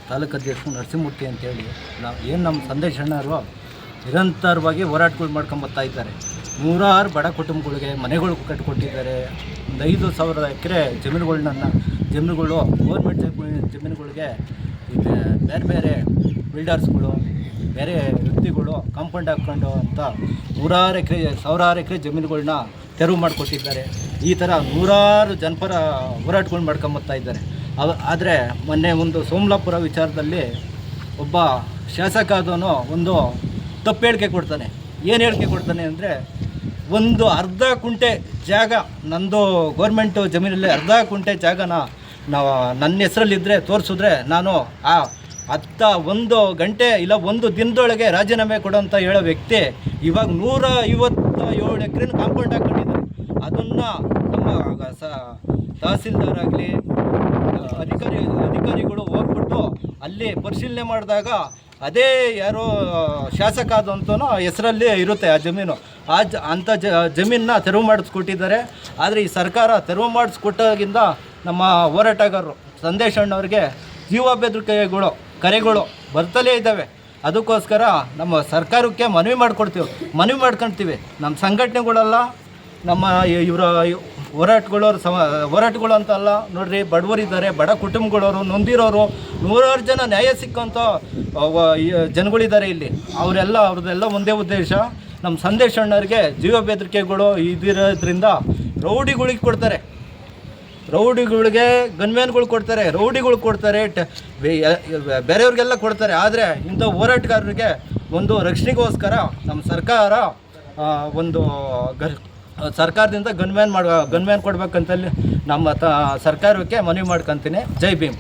ತಾಲೂಕು ಅಧ್ಯಕ್ಷರು ನರಸಿಂಹಮೂರ್ತಿ ಅಂತೇಳಿ ನಮ್ಮ ಸಂದೇಶ್ ಅಣ್ಣವರು ನಿರಂತರವಾಗಿ ಹೋರಾಟಗಳು ಮಾಡ್ಕೊಂಬರ್ತಾ ಇದ್ದಾರೆ. ನೂರಾರು ಬಡ ಕುಟುಂಬಗಳಿಗೆ ಮನೆಗಳು ಕಟ್ಟಿಕೊಟ್ಟಿದ್ದಾರೆ. ಒಂದು 5,000 ಎಕರೆ ಜಮೀನುಗಳು ಗೌರ್ಮೆಂಟ್ ಜಮೀನುಗಳಿಗೆ ಬೇರೆ ಬೇರೆ ಬಿಲ್ಡರ್ಸ್ಗಳು, ಬೇರೆ ವ್ಯಕ್ತಿಗಳು ಕಾಂಪೌಂಡ್ ಹಾಕ್ಕೊಂಡು ಅಂತ ಸಾವಿರಾರು ಎಕರೆ ಜಮೀನುಗಳನ್ನ ತೆರವು ಮಾಡಿಕೊಟ್ಟಿದ್ದಾರೆ. ಈ ಥರ ನೂರಾರು ಜನಪರ ಹೋರಾಟಗಳು ಮಾಡ್ಕೊಂಬರ್ತಾ ಇದ್ದಾರೆ. ಆದರೆ ಮೊನ್ನೆ ಒಂದು ಸೋಮಲಾಪುರ ವಿಚಾರದಲ್ಲಿ ಒಬ್ಬ ಶಾಸಕ ಆದವನು ಒಂದು ತಪ್ಪು ಹೇಳಿಕೆ ಕೊಡ್ತಾನೆ. ಏನು ಹೇಳಿಕೆ ಕೊಡ್ತಾನೆ ಅಂದರೆ, ಒಂದು ಅರ್ಧ ಕುಂಟೆ ಜಾಗ ನಂದು ಗೌರ್ಮೆಂಟು ಜಮೀನಲ್ಲಿ ಅರ್ಧ ಕುಂಟೆ ಜಾಗನ ನನ್ನ ಹೆಸರಲ್ಲಿದ್ದರೆ ತೋರಿಸಿದ್ರೆ ನಾನು ಆ 1 ಗಂಟೆ ಇಲ್ಲ 1 ದಿನದೊಳಗೆ ರಾಜೀನಾಮೆ ಕೊಡೋಂಥ ಹೇಳೋ ವ್ಯಕ್ತಿ ಇವಾಗ 157 ಎಕರೆನ ಕಾಂಪೌಂಡ್ ಹಾಕ್ಕೊಂಡಿದ್ದಾರೆ. ಅದನ್ನು ನಮ್ಮ ತಹಸೀಲ್ದಾರ್ ಆಗಲಿ ಅಧಿಕಾರಿಗಳು ಹೋಗ್ಬಿಟ್ಟು ಅಲ್ಲಿ ಪರಿಶೀಲನೆ ಮಾಡಿದಾಗ ಅದೇ ಯಾರೋ ಶಾಸಕ ಆದಂತನೋ ಹೆಸರಲ್ಲಿ ಇರುತ್ತೆ ಆ ಜಮೀನು. ಅಂಥ ಜಮೀನನ್ನ ತೆರವು ಮಾಡಿಸ್ಕೊಟ್ಟಿದ್ದಾರೆ. ಆದರೆ ಈ ಸರ್ಕಾರ ತೆರವು ಮಾಡಿಸ್ಕೊಟ್ಟಾಗಿಂದ ನಮ್ಮ ಹೋರಾಟಗಾರರು ಸಂದೇಶ್ ಅಣ್ಣವ್ರಿಗೆ ಜೀವ ಬೆದರಿಕೆಗಳು ಕರೆಗಳು ಬರ್ತಲೇ ಇದ್ದಾವೆ. ಅದಕ್ಕೋಸ್ಕರ ನಮ್ಮ ಸರ್ಕಾರಕ್ಕೆ ಮನವಿ ಮಾಡ್ಕೊಳ್ತೀವಿ. ನಮ್ಮ ಸಂಘಟನೆಗಳೆಲ್ಲ ನಮ್ಮ ಇವರ ಹೋರಾಟಗಳು ಅಂತಲ್ಲ ನೋಡ್ರಿ, ಬಡವರಿದ್ದಾರೆ, ಬಡ ಕುಟುಂಬಗಳವರು, ನೊಂದಿರೋರು, ನೂರಾರು ಜನ ನ್ಯಾಯ ಸಿಕ್ಕಂಥ ಜನಗಳಿದ್ದಾರೆ ಇಲ್ಲಿ. ಅವ್ರದ್ದೆಲ್ಲ ಒಂದೇ ಉದ್ದೇಶ, ನಮ್ಮ ಸಂದೇಶ್ ಅಣ್ಣವ್ರಿಗೆ ಜೀವ ಬೆದರಿಕೆಗಳು ಇದಿರೋದ್ರಿಂದ ರೌಡಿಗಳಿಗೆ ಗನ್ಮ್ಯಾನ್ಗಳು ಕೊಡ್ತಾರೆ, ಬೇರೆಯವ್ರಿಗೆಲ್ಲ ಕೊಡ್ತಾರೆ. ಆದರೆ ಇಂಥ ಹೋರಾಟಗಾರರಿಗೆ ಒಂದು ರಕ್ಷಣೆಗೋಸ್ಕರ ನಮ್ಮ ಸರ್ಕಾರ ಒಂದು ಸರ್ಕಾರದಿಂದ ಗನ್ಮ್ಯಾನ್ ಕೊಡ್ಬೇಕಂತಲ್ಲಿ ನಮ್ಮ ಸರ್ಕಾರಕ್ಕೆ ಮನವಿ ಮಾಡ್ಕೊತೀನಿ. ಜೈ ಭೀಮ್.